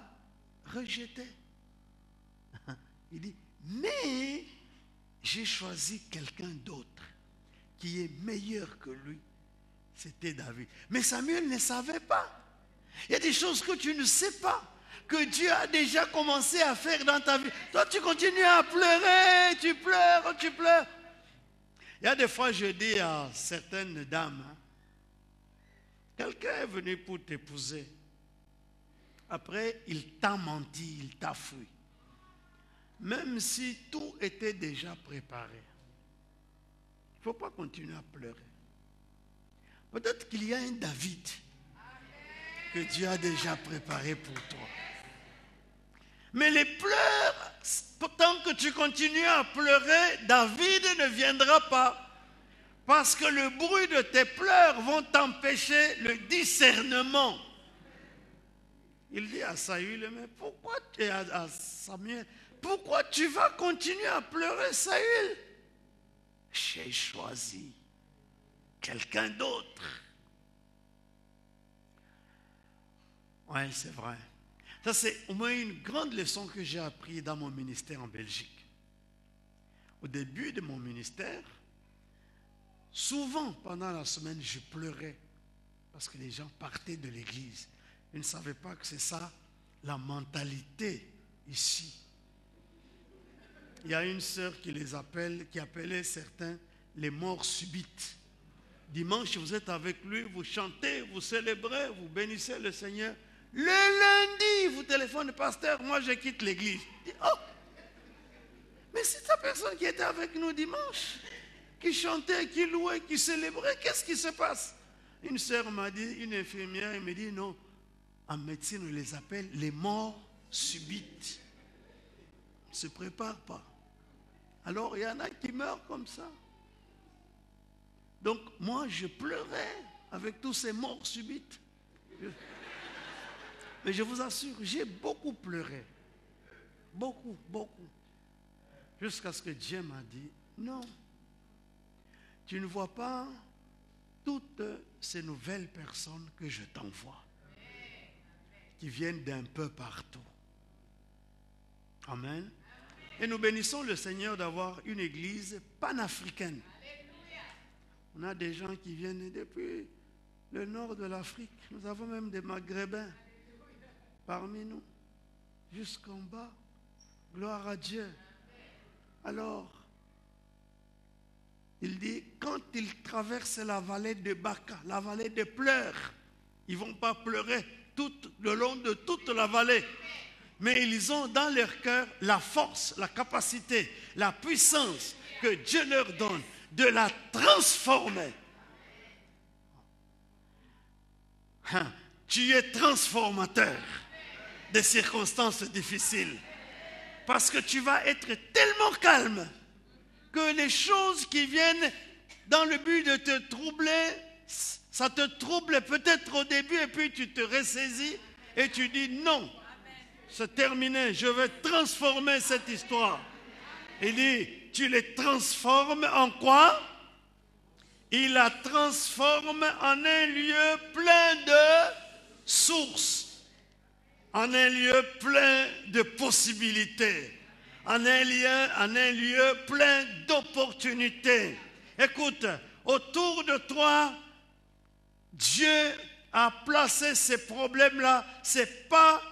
rejeté. Il dit, mais j'ai choisi quelqu'un d'autre qui est meilleur que lui. C'était David. Mais Samuel ne savait pas. Il y a des choses que tu ne sais pas, que Dieu a déjà commencé à faire dans ta vie. Toi, tu continues à pleurer, tu pleures. Il y a des fois, je dis à certaines dames, quelqu'un est venu pour t'épouser. Après, il t'a menti, il t'a fui. Même si tout était déjà préparé. Il ne faut pas continuer à pleurer. Peut-être qu'il y a un David que Dieu a déjà préparé pour toi. Mais les pleurs, tant que tu continues à pleurer, David ne viendra pas. Parce que le bruit de tes pleurs vont t'empêcher le discernement. Il dit à Saül, mais pourquoi tu es à Samuel, pourquoi tu vas continuer à pleurer, Saül? J'ai choisi quelqu'un d'autre. Oui, c'est vrai. Ça, c'est au moins une grande leçon que j'ai appris dans mon ministère en Belgique. Au début de mon ministère, souvent pendant la semaine, je pleurais parce que les gens partaient de l'église. Ils ne savaient pas que c'est ça la mentalité ici. Il y a une sœur qui appelait certains les morts subites. Dimanche, vous êtes avec lui, vous chantez, vous célébrez, vous bénissez le Seigneur. Le lundi, vous téléphonez, pasteur, moi je quitte l'église. Oh, mais c'est ta personne qui était avec nous dimanche, qui chantait, qui louait, qui célébrait, qu'est-ce qui se passe? Une sœur m'a dit, une infirmière, elle me dit non, en médecine on les appelle les morts subites. On ne se prépare pas. Alors il y en a qui meurent comme ça. Donc moi je pleurais avec tous ces morts subites. Mais je vous assure, j'ai beaucoup pleuré. Beaucoup, beaucoup. Jusqu'à ce que Dieu m'a dit, non, tu ne vois pas toutes ces nouvelles personnes que je t'envoie, qui viennent d'un peu partout. Amen. Et nous bénissons le Seigneur d'avoir une église panafricaine. On a des gens qui viennent depuis le nord de l'Afrique. Nous avons même des Maghrébins parmi nous, jusqu'en bas. Gloire à Dieu. Alors, il dit, quand ils traversent la vallée de Baka, la vallée de pleurs, ils ne vont pas pleurer tout le long de toute la vallée. Mais ils ont dans leur cœur la force, la capacité, la puissance que Dieu leur donne de la transformer. Tu es transformateur des circonstances difficiles. Parce que tu vas être tellement calme que les choses qui viennent dans le but de te troubler, ça te trouble peut-être au début et puis tu te ressaisis et tu dis non, c'est terminé, je vais transformer cette histoire. Il dit, tu les transformes en quoi? Il la transforme en un lieu plein de sources. En un lieu plein de possibilités, en un lieu plein d'opportunités. Écoute, autour de toi, Dieu a placé ces problèmes-là, c'est pas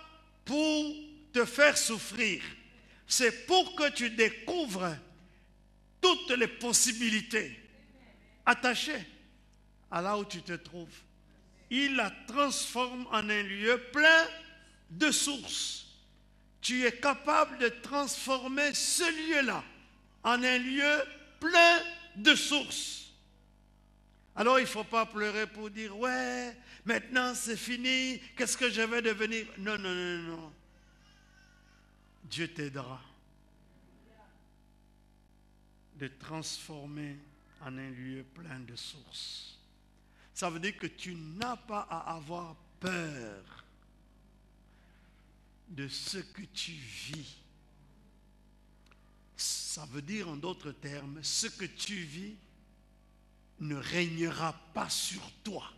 pour te faire souffrir, c'est pour que tu découvres toutes les possibilités attachées à là où tu te trouves. Il la transforme en un lieu plein de sources. Tu es capable de transformer ce lieu-là en un lieu plein de sources. Alors il ne faut pas pleurer pour dire, ouais, maintenant c'est fini, qu'est-ce que je vais devenir? Non, non, non, non. Dieu t'aidera de transformer en un lieu plein de sources. Ça veut dire que tu n'as pas à avoir peur de ce que tu vis. Ça veut dire en d'autres termes, ce que tu vis ne régnera pas sur toi.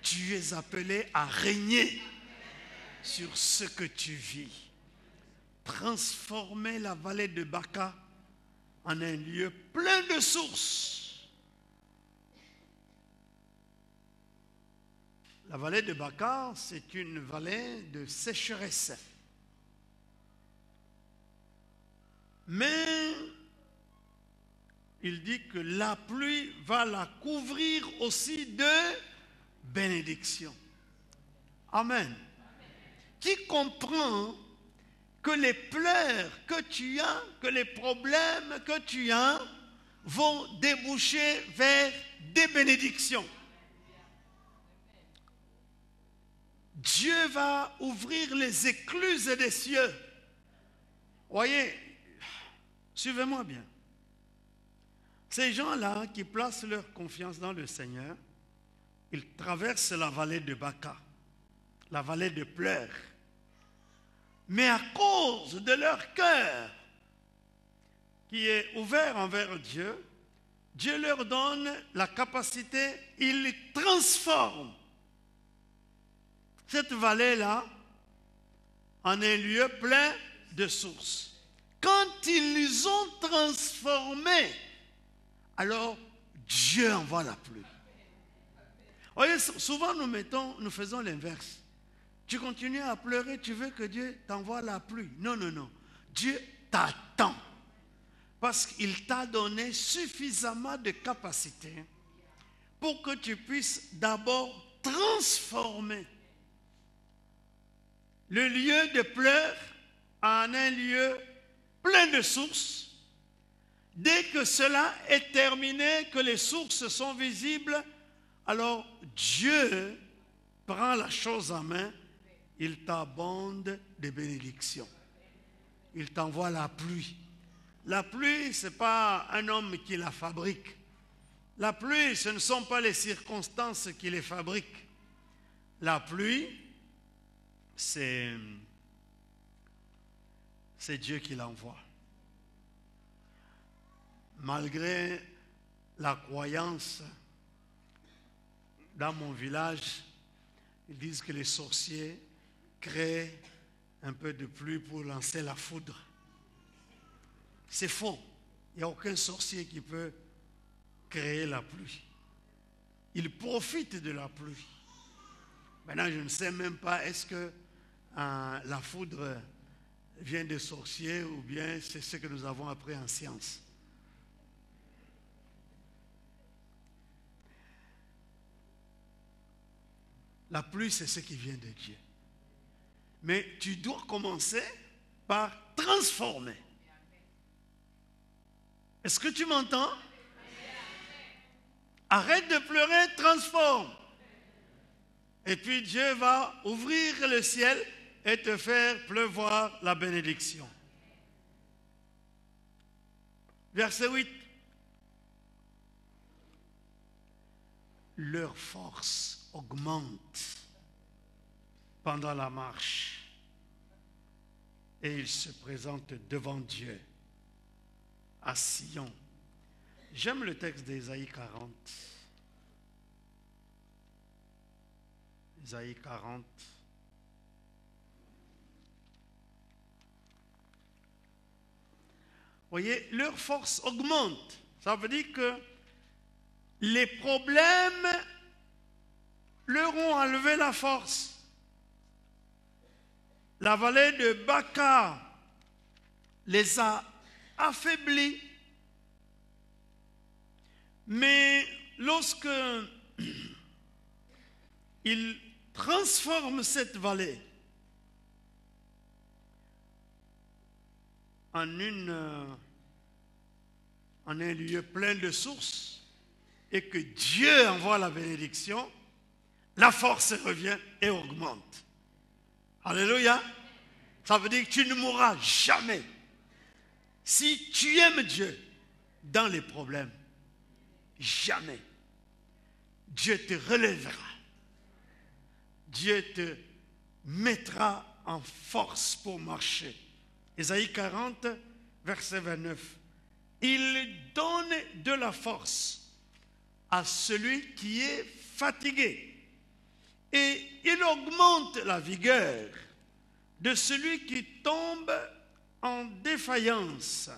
Tu es appelé à régner sur ce que tu vis. Transformer la vallée de Baka en un lieu plein de sources. La vallée de Baka, c'est une vallée de sécheresse. Mais il dit que la pluie va la couvrir aussi de bénédictions. Amen. Qui comprend que les pleurs que tu as, que les problèmes que tu as vont déboucher vers des bénédictions. Dieu va ouvrir les écluses des cieux. Voyez, suivez-moi bien. Ces gens-là qui placent leur confiance dans le Seigneur, ils traversent la vallée de Baka, la vallée de pleurs. Mais à cause de leur cœur qui est ouvert envers Dieu, Dieu leur donne la capacité, ils transforment cette vallée-là en un lieu plein de sources. Quand ils ont transformé, alors Dieu envoie la pluie. Voyez, souvent nous faisons l'inverse. Tu continues à pleurer, tu veux que Dieu t'envoie la pluie. Non, non, non. Dieu t'attend. Parce qu'il t'a donné suffisamment de capacité pour que tu puisses d'abord transformer le lieu de pleurs en un lieu plein de sources. Dès que cela est terminé, que les sources sont visibles, alors Dieu prend la chose en main, il t'abonde de bénédictions. Il t'envoie la pluie. La pluie, ce n'est pas un homme qui la fabrique. La pluie, ce ne sont pas les circonstances qui les fabriquent. La pluie, c'est Dieu qui l'envoie. Malgré la croyance, dans mon village, ils disent que les sorciers créent un peu de pluie pour lancer la foudre. C'est faux. Il n'y a aucun sorcier qui peut créer la pluie. Il profite de la pluie. Maintenant, je ne sais même pas, est-ce que la foudre vient des sorciers ou bien c'est ce que nous avons appris en science. La pluie, c'est ce qui vient de Dieu. Mais tu dois commencer par transformer. Est-ce que tu m'entends? Arrête de pleurer, transforme. Et puis Dieu va ouvrir le ciel et te faire pleuvoir la bénédiction. Verset 8. Leur force augmente pendant la marche et ils se présentent devant Dieu à Sion. J'aime le texte d'Ésaïe 40. Ésaïe 40. Voyez, leur force augmente. Ça veut dire que les problèmes leur ont enlevé la force. La vallée de Baca les a affaiblis. Mais lorsque ils transforment cette vallée en un lieu plein de sources et que Dieu envoie la bénédiction, la force revient et augmente. Alléluia. Ça veut dire que tu ne mourras jamais. Si tu aimes Dieu dans les problèmes, jamais. Dieu te relèvera. Dieu te mettra en force pour marcher. Ésaïe 40, verset 29. Il donne de la force à celui qui est fatigué. Et il augmente la vigueur de celui qui tombe en défaillance.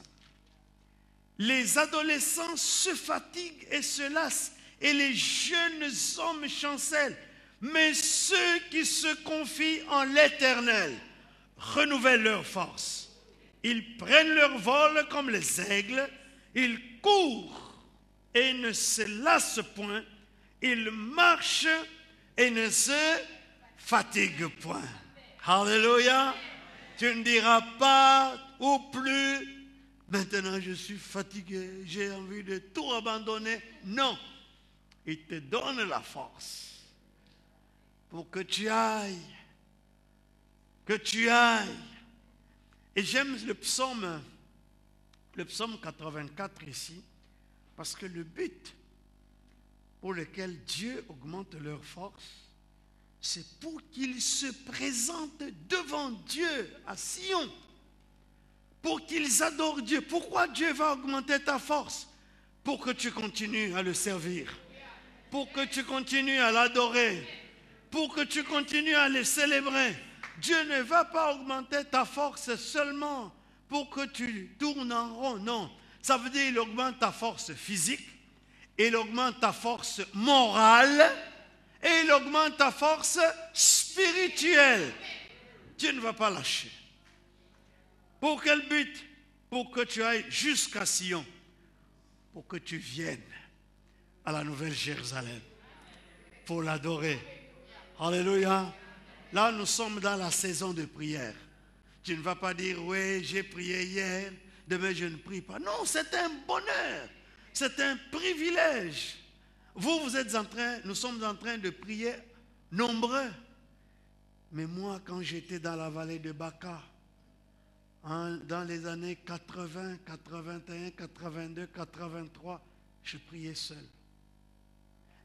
Les adolescents se fatiguent et se lassent, et les jeunes hommes chancellent. Mais ceux qui se confient en l'Éternel renouvellent leur force. Ils prennent leur vol comme les aigles, ils courent et ne se lassent point, ils marchent et ne se fatiguent point. Alléluia. Tu ne diras pas ou plus, maintenant je suis fatigué, j'ai envie de tout abandonner. Non, il te donne la force pour que tu ailles. Que tu ailles. Et j'aime le psaume 84 ici, parce que le but pour lequel Dieu augmente leur force, c'est pour qu'ils se présentent devant Dieu à Sion, pour qu'ils adorent Dieu. Pourquoi Dieu va augmenter ta force? Pour que tu continues à le servir, pour que tu continues à l'adorer, pour que tu continues à le célébrer. Dieu ne va pas augmenter ta force seulement pour que tu tournes en rond, non. Ça veut dire qu'il augmente ta force physique, il augmente ta force morale et il augmente ta force spirituelle. Dieu ne va pas lâcher. Pour quel but? Pour que tu ailles jusqu'à Sion, pour que tu viennes à la Nouvelle Jérusalem, pour l'adorer. Alléluia. Là, nous sommes dans la saison de prière. Tu ne vas pas dire, oui, j'ai prié hier, demain je ne prie pas. Non, c'est un bonheur, c'est un privilège. Vous êtes en train, nous sommes en train de prier nombreux. Mais moi, quand j'étais dans la vallée de Baca, dans les années 80, 81, 82, 83, je priais seul.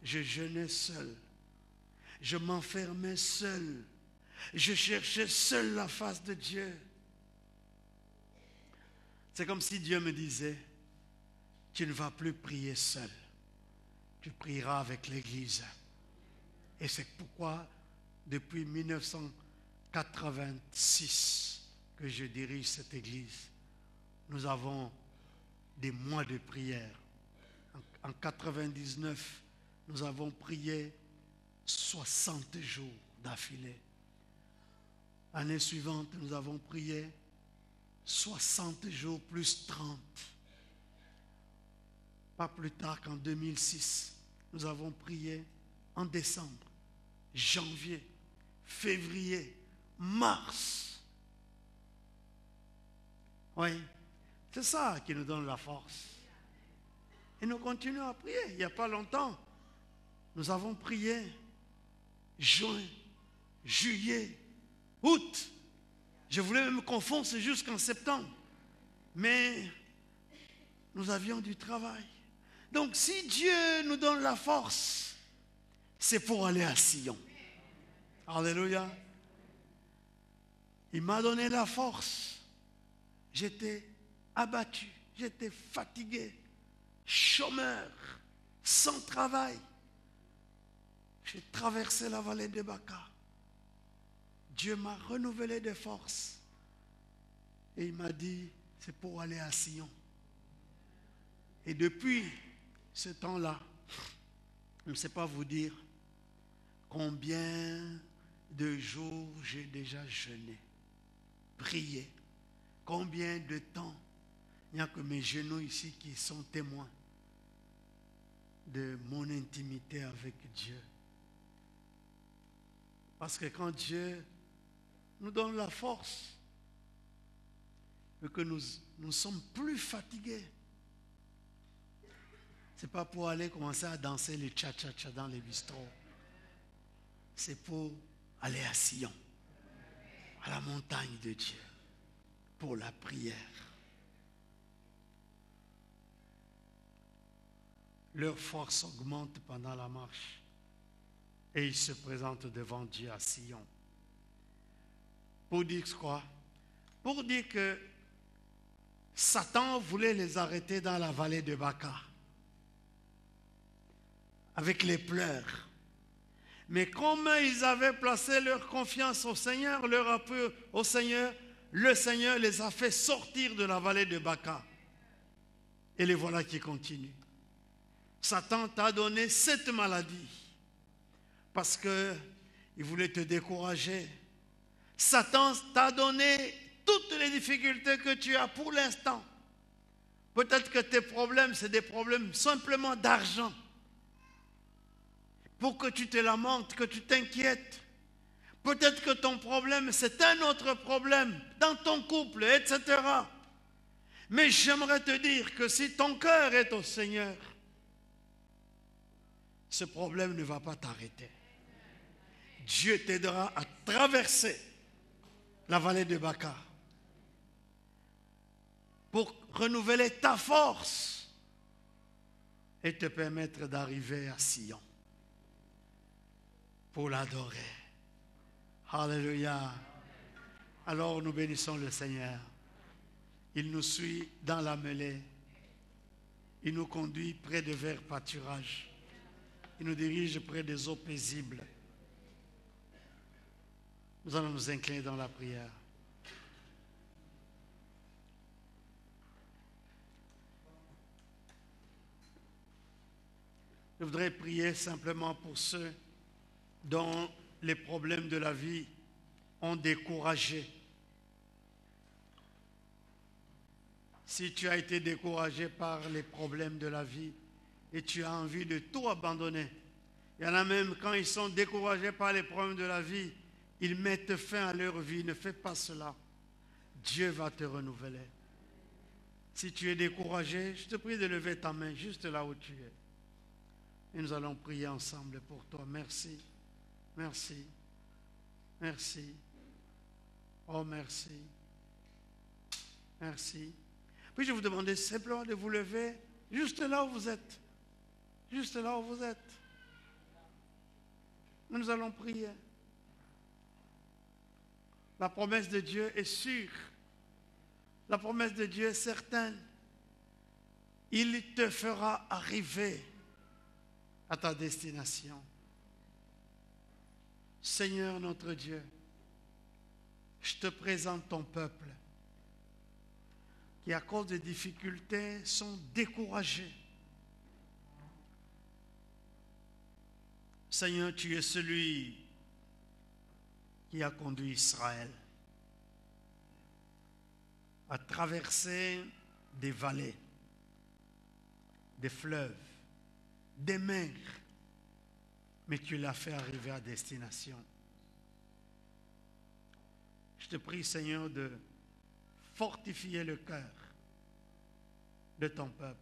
Je jeûnais seul. Je m'enfermais seul. Je cherchais seul la face de Dieu. C'est comme si Dieu me disait, tu ne vas plus prier seul. Tu prieras avec l'Église. Et c'est pourquoi, depuis 1986, que je dirige cette Église, nous avons des mois de prière. En 99, nous avons prié 60 jours d'affilée. L'année suivante, nous avons prié 60 jours plus 30. Pas plus tard qu'en 2006, nous avons prié en décembre, janvier, février, mars. Oui, c'est ça qui nous donne la force. Et nous continuons à prier. Il n'y a pas longtemps, nous avons prié juin, juillet, août. Je voulais même qu'on fonce jusqu'en septembre. Mais nous avions du travail. Donc si Dieu nous donne la force, c'est pour aller à Sion. Alléluia. Il m'a donné la force. J'étais abattu, j'étais fatigué, chômeur, sans travail. J'ai traversé la vallée de Baca. Dieu m'a renouvelé de force. Et il m'a dit, c'est pour aller à Sion. Et depuis ce temps-là, je ne sais pas vous dire combien de jours j'ai déjà jeûné, prié. Combien de temps. Il n'y a que mes genoux ici qui sont témoins de mon intimité avec Dieu. Parce que quand Dieu nous donne la force, et que nous sommes plus fatigués, ce n'est pas pour aller commencer à danser les cha-cha-cha dans les bistrots. C'est pour aller à Sion, à la montagne de Dieu, pour la prière. Leur force augmente pendant la marche et ils se présentent devant Dieu à Sion. Pour dire quoi? Pour dire que Satan voulait les arrêter dans la vallée de Baca avec les pleurs. Mais comme ils avaient placé leur confiance au Seigneur, leur appui au Seigneur, le Seigneur les a fait sortir de la vallée de Baca. Et les voilà qui continuent. Satan t'a donné cette maladie parce qu'il voulait te décourager. Satan t'a donné toutes les difficultés que tu as pour l'instant. Peut-être que tes problèmes, c'est des problèmes simplement d'argent. Pour que tu te lamentes, que tu t'inquiètes. Peut-être que ton problème, c'est un autre problème dans ton couple, etc. Mais j'aimerais te dire que si ton cœur est au Seigneur, ce problème ne va pas t'arrêter. Dieu t'aidera à traverser la vallée de Baca pour renouveler ta force et te permettre d'arriver à Sion pour l'adorer. Alléluia. Alors nous bénissons le Seigneur. Il nous suit dans la mêlée. Il nous conduit près des verts pâturages. Il nous dirige près des eaux paisibles. Nous allons nous incliner dans la prière. Je voudrais prier simplement pour ceux dont les problèmes de la vie ont découragé. Si tu as été découragé par les problèmes de la vie et tu as envie de tout abandonner, il y en a même quand ils sont découragés par les problèmes de la vie, ils mettent fin à leur vie. Ne fais pas cela. Dieu va te renouveler. Si tu es découragé, je te prie de lever ta main juste là où tu es. Et nous allons prier ensemble pour toi. Merci, merci, merci. Oh, merci, merci. Puis je vous demandais simplement de vous lever juste là où vous êtes. Juste là où vous êtes. Nous allons prier. La promesse de Dieu est sûre. La promesse de Dieu est certaine. Il te fera arriver à ta destination. Seigneur notre Dieu, je te présente ton peuple qui, à cause des difficultés, sont découragés. Seigneur, tu es celui qui a conduit Israël à traverser des vallées, des fleuves, des mers, mais tu l'as fait arriver à destination. Je te prie, Seigneur, de fortifier le cœur de ton peuple,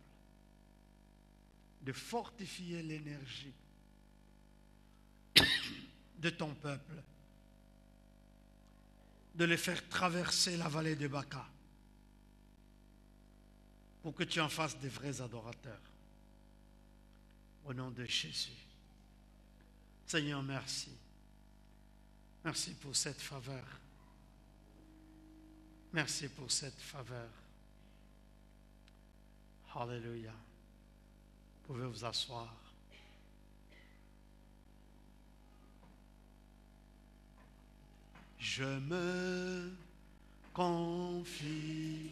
de fortifier l'énergie de ton peuple, de les faire traverser la vallée de Baca pour que tu en fasses des vrais adorateurs. Au nom de Jésus. Seigneur, merci. Merci pour cette faveur. Merci pour cette faveur. Alléluia. Vous pouvez vous asseoir. Je me confie